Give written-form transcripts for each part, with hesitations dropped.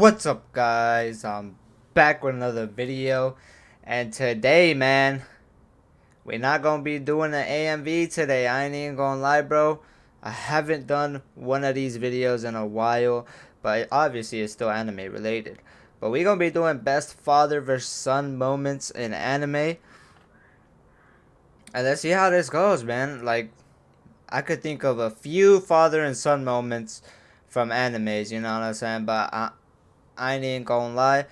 What's up, guys? I'm back with another video, and today, man, we're not gonna be doing an AMV today. I ain't even gonna lie, bro. I haven't done one of these videos in a while, but obviously it's still anime related. But we're gonna be doing best father versus son moments in anime, and let's see how this goes, man. Like, I could think of a few father and son moments from animes, you know what I'm saying? But I ain't gonna lie,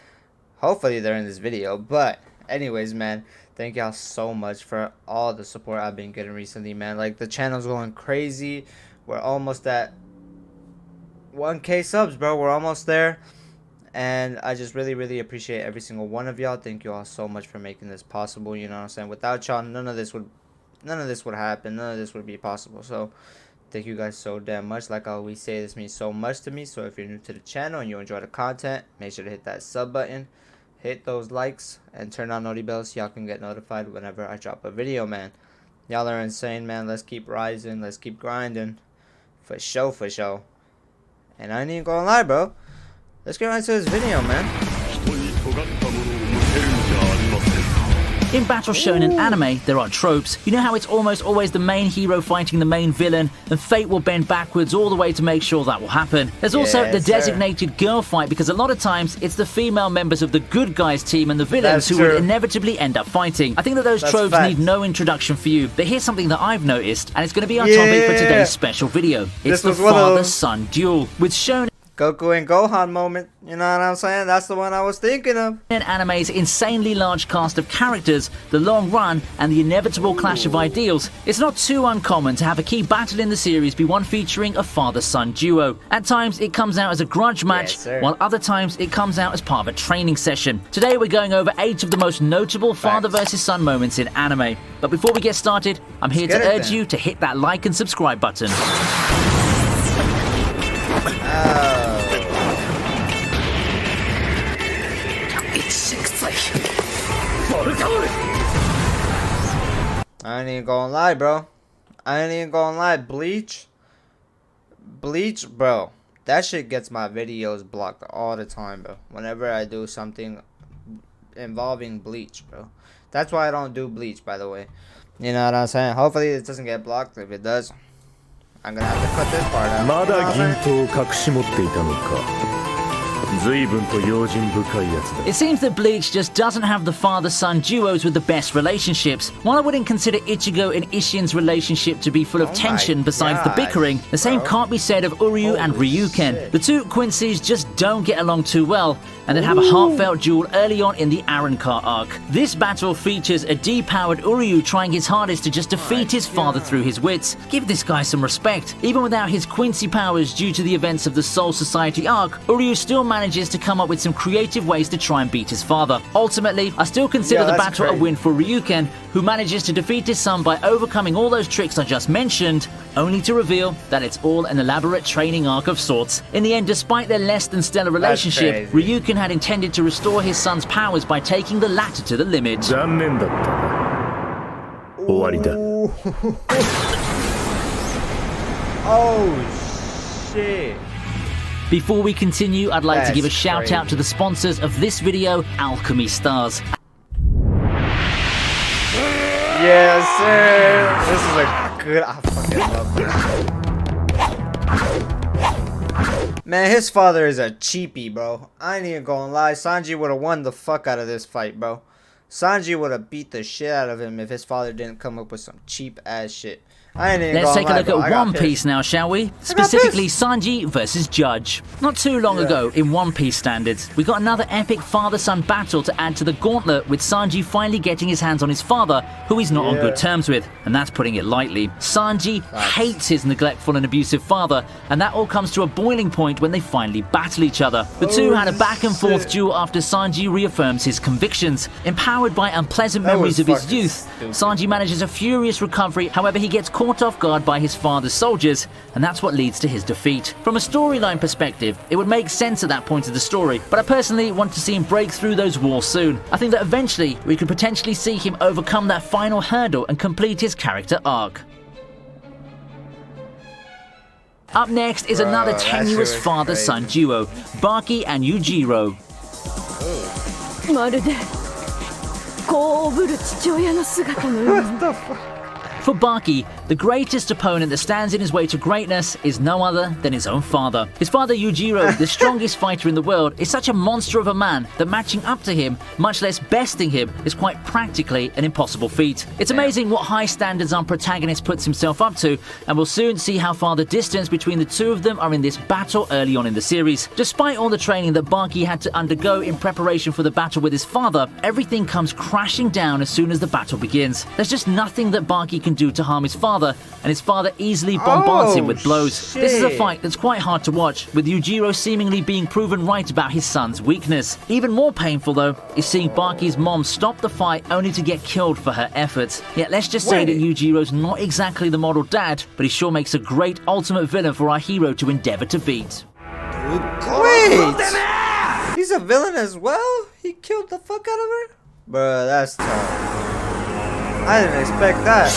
hopefully they're in this video. But anyways, man, thank y'all so much for all the support I've been getting recently, man. Like, the channel's going crazy. We're almost at 1K subs, bro. We're almost there, and I just really appreciate every single one of y'all. Thank you all so much for making this possible, you know what I'm saying? Without y'all, none of this would happen. None of this would be possible. So thank you guys so damn much. Like I always say, this means so much to me. So if you're new to the channel and you enjoy the content, make sure to hit that sub button, hit those likes, and turn on noti bells so y'all can get notified whenever I drop a video, man. Y'all are insane, man. Let's keep rising. Let's keep grinding. For sure. And I ain't even gonna lie, bro. Let's get right into this video, man. In battles shown in anime, there are tropes. You know how it's almost always the main hero fighting the main villain, and fate will bend backwards all the way to make sure that will happen. There's also the designated girl fight, because a lot of times it's the female members of the good guys team and the villains who will inevitably end up fighting. I think that those tropes need no introduction for you, but here's something that I've noticed, and it's going to be our topic for today's special video. It's the father-son duel, with shown Goku and Gohan moment, you know what I'm saying? That's the one I was thinking of. In anime's insanely large cast of characters, the long run, and the inevitable clash of ideals, it's not too uncommon to have a key battle in the series be one featuring a father-son duo. At times, it comes out as a grudge match, while other times it comes out as part of a training session. Today, we're going over 8 of the most notable father versus son moments in anime. But before we get started, I'm here to urge you to hit that like and subscribe button. I ain't even gonna lie, bro. I ain't even gonna lie. Bleach, bro. That shit gets my videos blocked all the time, bro. Whenever I do something involving Bleach, bro. That's why I don't do Bleach, by the way. You know what I'm saying? Hopefully it doesn't get blocked. If it does, I'm gonna have to cut this part out. It seems that Bleach just doesn't have the father-son duos with the best relationships. While I wouldn't consider Ichigo and Ishin's relationship to be full of tension besides the bickering, the same can't be said of Uryu and Ryuken. The two Quincy's just don't get along too well, and then have a heartfelt duel early on in the Arrancar arc. This battle features a depowered Uryu trying his hardest to just defeat his father through his wits. Give this guy some respect. Even without his Quincy powers due to the events of the Soul Society arc, Uryu still manages to come up with some creative ways to try and beat his father. Ultimately, I still consider the battle a win for Ryuken, who manages to defeat his son by overcoming all those tricks I just mentioned, only to reveal that it's all an elaborate training arc of sorts. In the end, despite their less than stellar relationship, Ryuken had intended to restore his son's powers by taking the latter to the limit. Oh shit. Before we continue, I'd like to give a shout out to the sponsors of this video, Alchemy Stars. Yes, sir. This is a good. I fucking love this. Man, his father is a cheapie, bro. I ain't even gonna lie. Sanji would have won the fuck out of this fight, bro. Sanji would have beat the shit out of him if his father didn't come up with some cheap ass shit. Let's take a look at One Piece now, shall we? Specifically Sanji versus Judge. Not too long ago, in One Piece standards, we got another epic father-son battle to add to the gauntlet, with Sanji finally getting his hands on his father, who he's not on good terms with, and that's putting it lightly. Sanji hates his neglectful and abusive father, and that all comes to a boiling point when they finally battle each other. The two had a back-and-forth duel after Sanji reaffirms his convictions. Empowered by unpleasant memories of his youth, Sanji manages a furious recovery, however he gets caught off guard by his father's soldiers, and that's what leads to his defeat. From a storyline perspective, it would make sense at that point of the story, but I personally want to see him break through those walls soon. I think that eventually we could potentially see him overcome that final hurdle and complete his character arc. Up next is another tenuous father-son duo, Baki and Yujiro. まるで子をおぶる父親の姿のように What the fuck? For Baki, the greatest opponent that stands in his way to greatness is no other than his own father. His father Yujiro, the strongest fighter in the world, is such a monster of a man that matching up to him, much less besting him, is quite practically an impossible feat. It's amazing what high standards our protagonist puts himself up to, and we'll soon see how far the distance between the two of them are in this battle early on in the series. Despite all the training that Baki had to undergo in preparation for the battle with his father, everything comes crashing down as soon as the battle begins. There's just nothing that Baki can do to harm his father, and his father easily bombards him with blows. This is a fight that's quite hard to watch, with Yujiro seemingly being proven right about his son's weakness. Even more painful though, is seeing Baki's mom stop the fight only to get killed for her efforts. Yet let's just say that Yujiro's not exactly the model dad, but he sure makes a great ultimate villain for our hero to endeavor to beat. Wait! He's a villain as well? He killed the fuck out of her? Bruh, that's tough. I didn't expect that.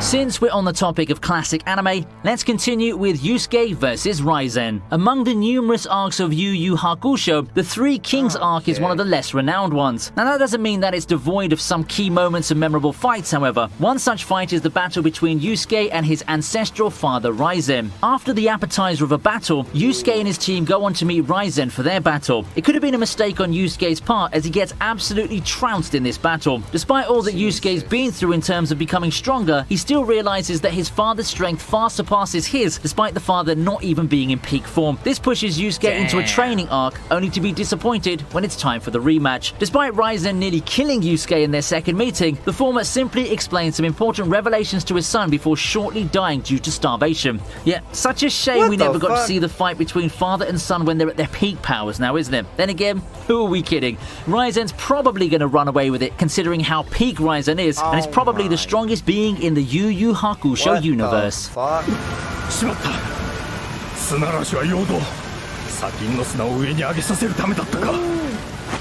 Since we're on the topic of classic anime, let's continue with Yusuke vs Raizen. Among the numerous arcs of Yu Yu Hakusho, the Three Kings arc is one of the less renowned ones. Now that doesn't mean that it's devoid of some key moments and memorable fights, however. One such fight is the battle between Yusuke and his ancestral father Raizen. After the appetizer of a battle, Yusuke and his team go on to meet Raizen for their battle. It could have been a mistake on Yusuke's part, as he gets absolutely trounced in this battle. Despite all that Yusuke's been through in terms of becoming stronger, he still realizes that his father's strength far surpasses his, despite the father not even being in peak form. This pushes Yusuke into a training arc, only to be disappointed when it's time for the rematch. Despite Raizen nearly killing Yusuke in their second meeting, the former simply explains some important revelations to his son before shortly dying due to starvation. Yeah, such a shame we never got to see the fight between father and son when they're at their peak powers now, isn't it? Then again, who are we kidding? Raizen's probably going to run away with it, considering how peak Raizen is, and is probably the strongest being in the Yu Yu Hakusho universe.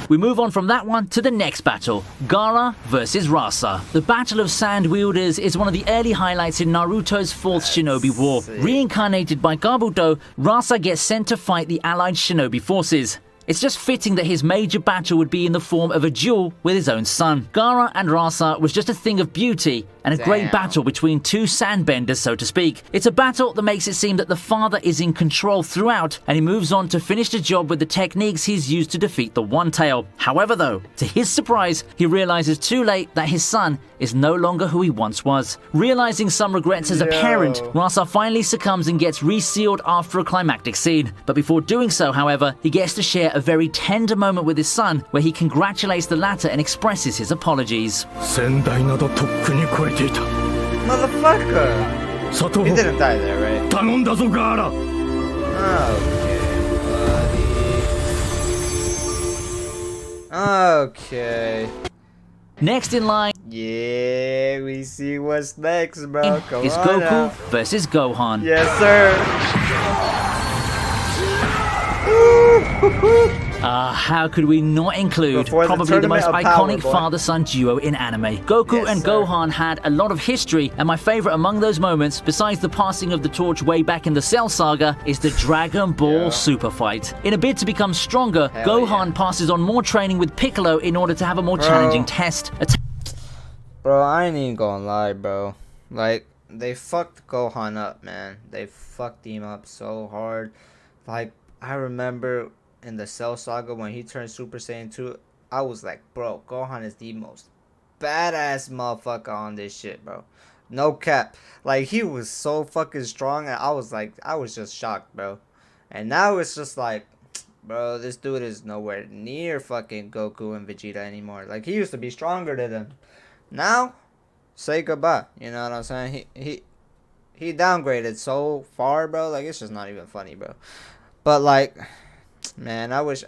We move on from that one to the next battle, Gaara vs Rasa. The Battle of Sand Wielders is one of the early highlights in Naruto's 4th Shinobi War. Reincarnated by Kabuto, Rasa gets sent to fight the allied shinobi forces. It's just fitting that his major battle would be in the form of a duel with his own son. Gaara and Rasa was just a thing of beauty, and a great battle between two sandbenders, so to speak. It's a battle that makes it seem that the father is in control throughout, and he moves on to finish the job with the techniques he's used to defeat the One Tail. However though, to his surprise, he realizes too late that his son is no longer who he once was. Realizing some regrets as a parent, Rasa finally succumbs and gets resealed after a climactic scene. But before doing so, however, he gets to share a very tender moment with his son, where he congratulates the latter and expresses his apologies. Motherfucker! He didn't die there, right? Okay. Next in line, yeah, we see what's next, bro. Come is on Goku now. versus Gohan. Yes, sir. How could we not include probably the most iconic father-son duo in anime? Goku and Gohan had a lot of history, and my favorite among those moments, besides the passing of the torch way back in the Cell Saga, is the Dragon Ball Super fight. In a bid to become stronger, Gohan passes on more training with Piccolo in order to have a more challenging test. Bro, I ain't even gonna lie, bro. Like, they fucked Gohan up, man. They fucked him up so hard. Like, I remember in the Cell Saga when he turned Super Saiyan 2, I was like, bro, Gohan is the most badass motherfucker on this shit, bro. No cap. Like, he was so fucking strong, and I was just shocked, bro. And now it's just like, bro, this dude is nowhere near fucking Goku and Vegeta anymore. Like, he used to be stronger than them. Now, say goodbye. You know what I'm saying? He downgraded so far, bro. Like, it's just not even funny, bro. But like, man, I wish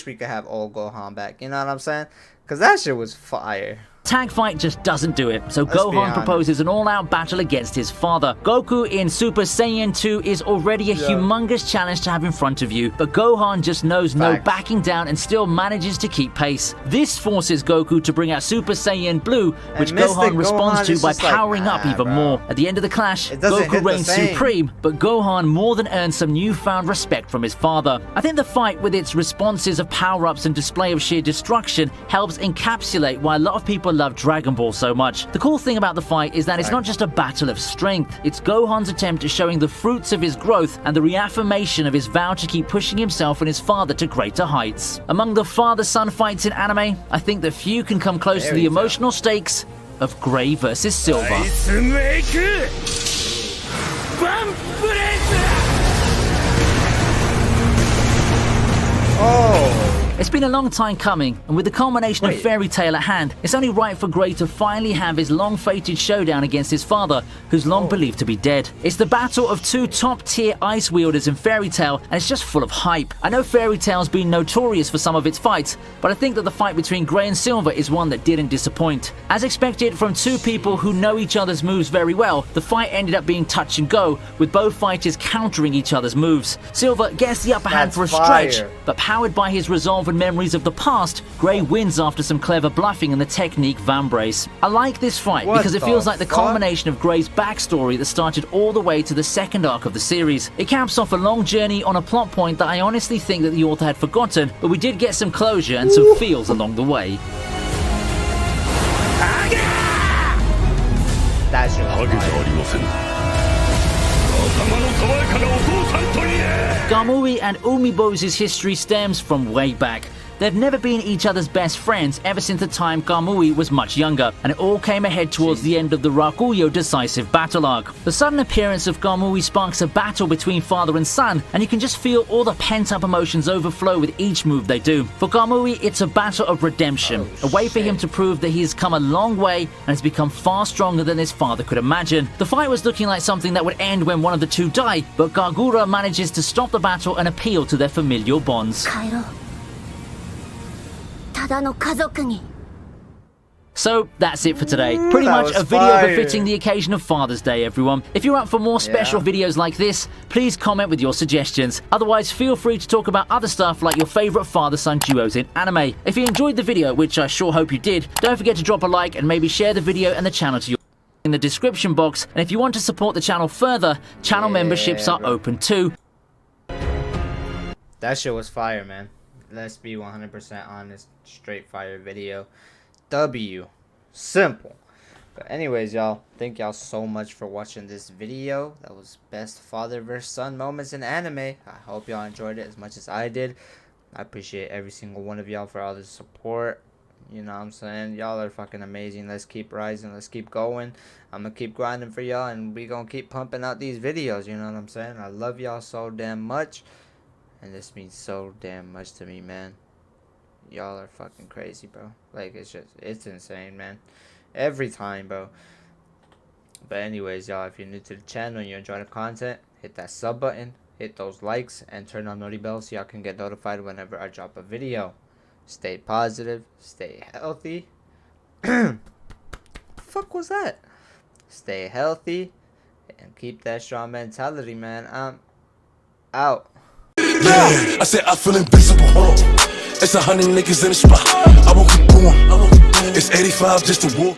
we could have old Gohan back. You know what I'm saying? Cause that shit was fire. Tag fight just doesn't do it, so Let's be Gohan honest. proposes an all-out battle against his father. Goku in Super Saiyan 2 is already a humongous challenge to have in front of you, but Gohan just knows no Facts. backing down and still manages to keep pace. This forces Goku to bring out Super Saiyan Blue, which And Mr. Gohan responds Gohan to is by just like, powering up nah, even bro. more. At the end of the clash, It doesn't hit Goku the reigns same. supreme, but Gohan more than earns some newfound respect from his father. I think the fight, with its responses of power-ups and display of sheer destruction, helps encapsulate why a lot of people love Dragon Ball so much. The cool thing about the fight is that it's not just a battle of strength, it's Gohan's attempt at showing the fruits of his growth and the reaffirmation of his vow to keep pushing himself and his father to greater heights. Among the father-son fights in anime, I think that few can come close to the emotional stakes of Gray versus Silver. Oh, It's been a long time coming, and with the culmination of Fairy Tail at hand, it's only right for Gray to finally have his long-fated showdown against his father, who's long believed to be dead. It's the battle of two top-tier ice wielders in Fairy Tail, and it's just full of hype. I know Fairy Tail's been notorious for some of its fights, but I think that the fight between Gray and Silver is one that didn't disappoint. As expected from two people who know each other's moves very well, the fight ended up being touch and go, with both fighters countering each other's moves. Silver gets the upper hand That's for a stretch, fire. but powered by his resolve and memories of the past, Gray wins after some clever bluffing and the technique Vambrace. I like this fight What because it the feels like the fuck? culmination of Gray's backstory that started all the way to the second arc of the series. It caps off a long journey on a plot point that I honestly think that the author had forgotten, but we did get some closure and some feels along the way. that's your fire. Gamui and Umibos' history stems from way back. They've never been each other's best friends ever since the time Gamui was much younger, and it all came ahead towards the end of the Rakuyo decisive battle arc. The sudden appearance of Gamui sparks a battle between father and son, and you can just feel all the pent-up emotions overflow with each move they do. For Gamui, it's a battle of redemption, a way for him to prove that he has come a long way and has become far stronger than his father could imagine. The fight was looking like something that would end when one of the two died, but Gargura manages to stop the battle and appeal to their familial bonds. 帰ろうただの家族に So that's it for today. Pretty that much was a video fire. befitting the occasion of Father's Day, everyone. If you're up for more special videos like this, please comment with your suggestions. Otherwise, feel free to talk about other stuff like your favorite father-son duos in anime. If you enjoyed the video, which I sure hope you did, don't forget to drop a like and maybe share the video and the channel to your in the description box. And if you want to support the channel further, channel memberships are open too. That shit was fire, man. Let's be 100% honest. Straight fire video. W. Simple. But anyways, y'all, thank y'all so much for watching this video. That was best father versus son moments in anime. I hope y'all enjoyed it as much as I did. I appreciate every single one of y'all for all the support. You know what I'm saying? Y'all are fucking amazing. Let's keep rising. Let's keep going. I'm gonna keep grinding for y'all, and we gonna keep pumping out these videos. You know what I'm saying? I love y'all so damn much. And this means so damn much to me, man. Y'all are fucking crazy, bro. Like, it's insane, man. Every time, bro. But anyways, y'all, if you're new to the channel and you enjoy the content, hit that sub button, hit those likes, and turn on notification bells so y'all can get notified whenever I drop a video. Stay positive, stay healthy. Fuck was that? Stay healthy, and keep that strong mentality, man. I'm out. Yeah, I said I feel invincible. It's 100 niggas in the spot. I won't keep going. It's 85 just to walk.